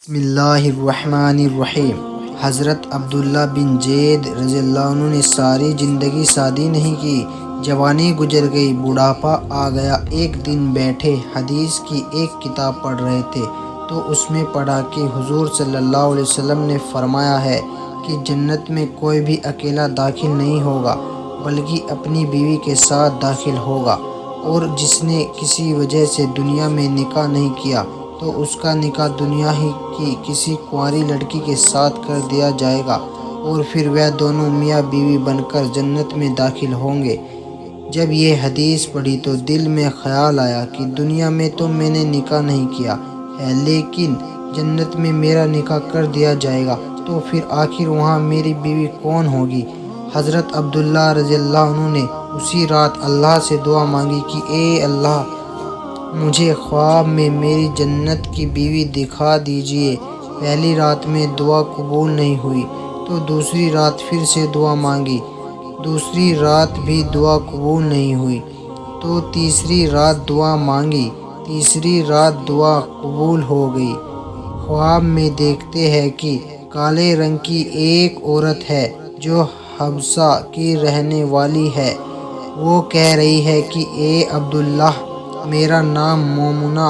بسم اللہ الرحمن الرحیم۔ حضرت عبداللہ بن زید رضی اللہ عنہ نے ساری زندگی شادی نہیں کی، جوانی گزر گئی، بڑھاپا آ گیا۔ ایک دن بیٹھے حدیث کی ایک کتاب پڑھ رہے تھے تو اس میں پڑھا کہ حضور صلی اللہ علیہ وسلم نے فرمایا ہے کہ جنت میں کوئی بھی اکیلا داخل نہیں ہوگا بلکہ اپنی بیوی کے ساتھ داخل ہوگا، اور جس نے کسی وجہ سے دنیا میں نکاح نہیں کیا تو اس کا نکاح دنیا ہی کی کسی کنواری لڑکی کے ساتھ کر دیا جائے گا، اور پھر وہ دونوں میاں بیوی بن کر جنت میں داخل ہوں گے۔ جب یہ حدیث پڑھی تو دل میں خیال آیا کہ دنیا میں تو میں نے نکاح نہیں کیا ہے، لیکن جنت میں میرا نکاح کر دیا جائے گا تو پھر آخر وہاں میری بیوی کون ہوگی؟ حضرت عبداللہ رضی اللہ عنہ نے اسی رات اللہ سے دعا مانگی کہ اے اللہ، مجھے خواب میں میری جنت کی بیوی دکھا دیجیے۔ پہلی رات میں دعا قبول نہیں ہوئی تو دوسری رات پھر سے دعا مانگی، دوسری رات بھی دعا قبول نہیں ہوئی تو تیسری رات دعا مانگی، تیسری رات دعا قبول ہو گئی۔ خواب میں دیکھتے ہیں کہ کالے رنگ کی ایک عورت ہے جو حبشہ کی رہنے والی ہے۔ وہ کہہ رہی ہے کہ اے عبداللہ، میرا نام میمونہ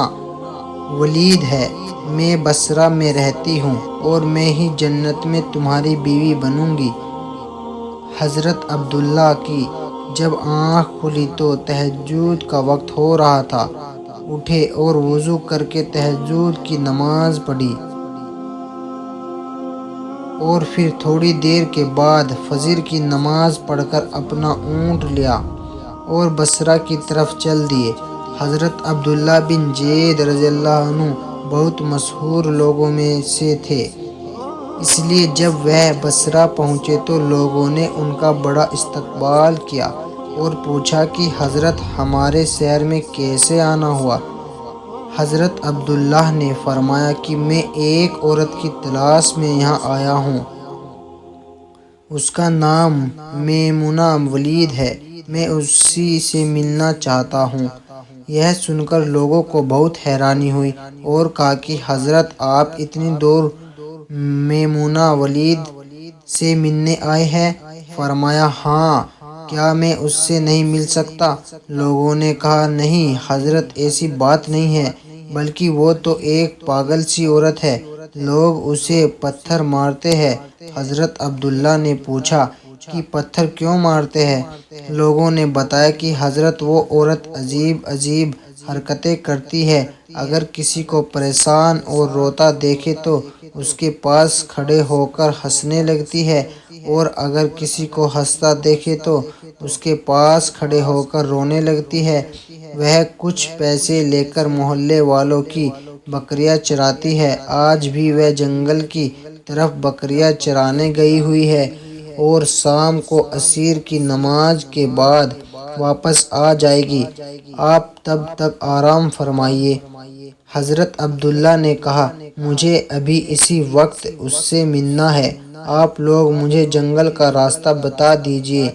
ولید ہے، میں بصرہ میں رہتی ہوں اور میں ہی جنت میں تمہاری بیوی بنوں گی۔ حضرت عبداللہ کی جب آنکھ کھلی تو تہجد کا وقت ہو رہا تھا۔ اٹھے اور وضو کر کے تہجد کی نماز پڑھی، اور پھر تھوڑی دیر کے بعد فجر کی نماز پڑھ کر اپنا اونٹ لیا اور بصرہ کی طرف چل دیے۔ حضرت عبداللہ بن زید رضی اللہ عنہ بہت مشہور لوگوں میں سے تھے، اس لیے جب وہ بصرہ پہنچے تو لوگوں نے ان کا بڑا استقبال کیا اور پوچھا کہ حضرت، ہمارے شہر میں کیسے آنا ہوا؟ حضرت عبداللہ نے فرمایا کہ میں ایک عورت کی تلاش میں یہاں آیا ہوں، اس کا نام میمونہ ولید ہے، میں اسی سے ملنا چاہتا ہوں۔ یہ سن کر لوگوں کو بہت حیرانی ہوئی اور کہا کہ حضرت، آپ اتنی دور میمونہ ولید سے ملنے آئے ہیں؟ فرمایا ہاں، کیا میں اس سے نہیں مل سکتا؟ لوگوں نے کہا نہیں حضرت، ایسی بات نہیں ہے، بلکہ وہ تو ایک پاگل سی عورت ہے، لوگ اسے پتھر مارتے ہیں۔ حضرت عبداللہ نے پوچھا کہ پتھر کیوں مارتے ہیں؟ لوگوں نے بتایا کہ حضرت، وہ عورت عجیب عجیب حرکتیں کرتی ہے، اگر کسی کو پریشان اور روتا دیکھے تو اس کے پاس کھڑے ہو کر ہنسنے لگتی ہے، اور اگر کسی کو ہنستا دیکھے تو اس کے پاس کھڑے ہو کر رونے لگتی ہے۔ وہ کچھ پیسے لے کر محلے والوں کی بکریاں چراتی ہے، آج بھی وہ جنگل کی طرف بکریاں چرانے گئی ہوئی ہے، اور شام کو عصر کی نماز کے بعد واپس آ جائے گی، آپ تب تک آرام فرمائیے۔ حضرت عبداللہ نے کہا مجھے ابھی اسی وقت اس سے ملنا ہے، آپ لوگ مجھے جنگل کا راستہ بتا دیجیے۔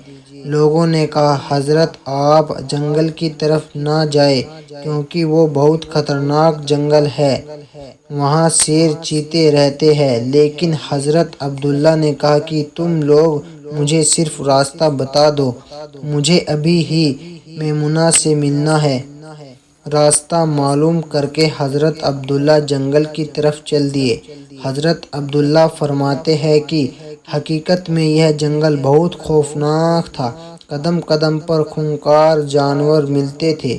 لوگوں نے کہا حضرت، آپ جنگل کی طرف نہ جائیں کیونکہ وہ بہت خطرناک جنگل ہے، وہاں شیر چیتے رہتے ہیں۔ لیکن حضرت عبداللہ نے کہا کہ تم لوگ مجھے صرف راستہ بتا دو، مجھے ابھی ہی میمونہ سے ملنا ہے۔ راستہ معلوم کر کے حضرت عبداللہ جنگل کی طرف چل دیے۔ حضرت عبداللہ فرماتے ہیں کہ حقیقت میں یہ جنگل بہت خوفناک تھا، قدم قدم پر خونخوار جانور ملتے تھے۔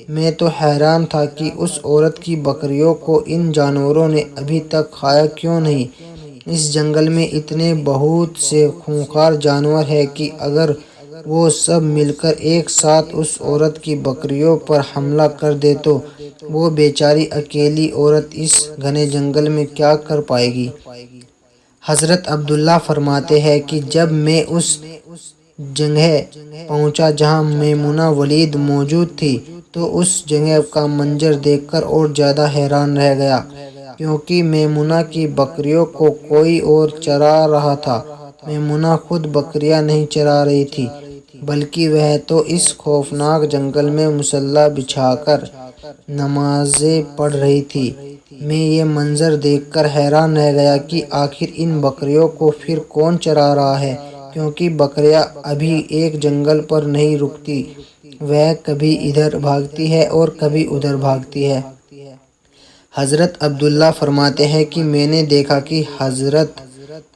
میں تو حیران تھا کہ اس عورت کی بکریوں کو ان جانوروں نے ابھی تک کھایا کیوں نہیں۔ اس جنگل میں اتنے بہت سے خونخوار جانور ہیں کہ اگر وہ سب مل کر ایک ساتھ اس عورت کی بکریوں پر حملہ کر دیں تو وہ بیچاری اکیلی عورت اس گھنے جنگل میں کیا کر پائے گی؟ حضرت عبداللہ فرماتے ہیں کہ جب میں اس جگہ پہنچا جہاں میمونہ ولید موجود تھی تو اس جگہ کا منظر دیکھ کر اور زیادہ حیران رہ گیا، کیونکہ میمونہ کی بکریوں کو کوئی اور چرا رہا تھا۔ میمونہ خود بکریاں نہیں چرا رہی تھی، بلکہ وہ تو اس خوفناک جنگل میں مصلی بچھا کر نمازیں پڑھ رہی تھی۔ میں یہ منظر دیکھ کر حیران رہ گیا کہ آخر ان بکریوں کو پھر کون چرا رہا ہے، کیونکہ بکریاں ابھی ایک جنگل پر نہیں رکتی، وہ کبھی ادھر بھاگتی ہے اور کبھی ادھر بھاگتی ہے۔ حضرت عبداللہ فرماتے ہیں کہ میں نے دیکھا کہ حضرت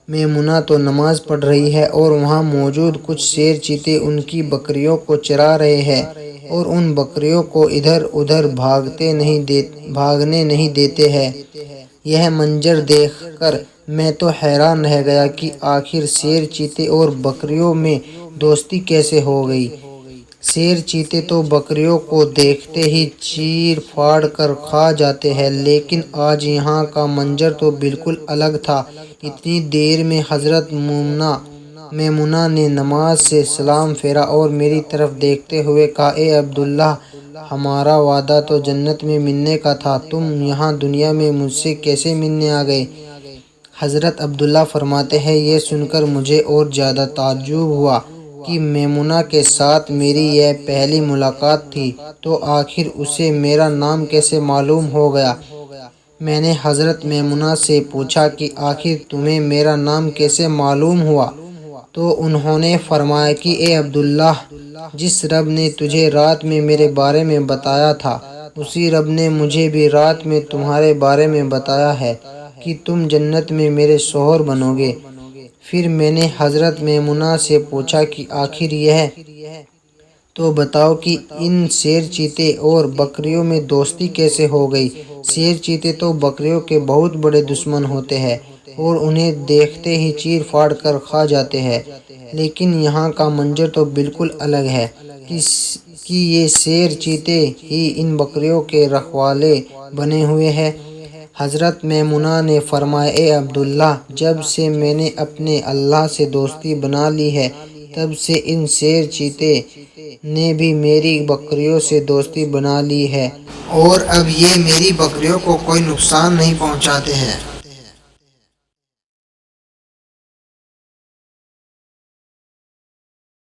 میمونہ تو نماز پڑھ رہی ہے اور وہاں موجود کچھ شیر چیتے ان کی بکریوں کو چرا رہے ہیں اور ان بکریوں کو ادھر ادھر بھاگنے نہیں دیتے ہیں۔ یہ منظر دیکھ کر میں تو حیران رہ گیا کہ آخر شیر چیتے اور بکریوں میں دوستی کیسے ہو گئی۔ شیر چیتے تو بکریوں کو دیکھتے ہی چیر پھاڑ کر کھا جاتے ہیں، لیکن آج یہاں کا منظر تو بالکل الگ تھا۔ اتنی دیر میں حضرت میمونہ نے نماز سے سلام پھیرا اور میری طرف دیکھتے ہوئے کہا، اے عبداللہ، ہمارا وعدہ تو جنت میں ملنے کا تھا، تم یہاں دنیا میں مجھ سے کیسے ملنے آ گئے؟ حضرت عبداللہ فرماتے ہیں، یہ سن کر مجھے اور زیادہ تعجب ہوا کہ میمونہ کے ساتھ میری یہ پہلی ملاقات تھی، تو آخر اسے میرا نام کیسے معلوم ہو گیا؟ میں نے حضرت میمونہ سے پوچھا کہ آخر تمہیں میرا نام کیسے معلوم ہوا؟ تو انہوں نے فرمایا کہ اے عبداللہ، جس رب نے تجھے رات میں میرے بارے میں بتایا تھا، اسی رب نے مجھے بھی رات میں تمہارے بارے میں بتایا ہے کہ تم جنت میں میرے شوہر بنو گے۔ پھر میں نے حضرت میمونہ سے پوچھا کہ آخر یہ تو بتاؤ کہ ان شیر چیتے اور بکریوں میں دوستی کیسے ہو گئی؟ شیر چیتے تو بکریوں کے بہت بڑے دشمن ہوتے ہیں اور انہیں دیکھتے ہی چیر پھاڑ کر کھا جاتے ہیں، لیکن یہاں کا منظر تو بالکل الگ ہے کہ یہ شیر چیتے ہی ان بکریوں کے رکھوالے بنے ہوئے ہیں۔ حضرت میمونہ نے فرمایا، اے عبداللہ، جب سے میں نے اپنے اللہ سے دوستی بنا لی ہے، تب سے ان شیر چیتے نے بھی میری بکریوں سے دوستی بنا لی ہے اور اب یہ میری بکریوں کو کوئی نقصان نہیں پہنچاتے ہیں۔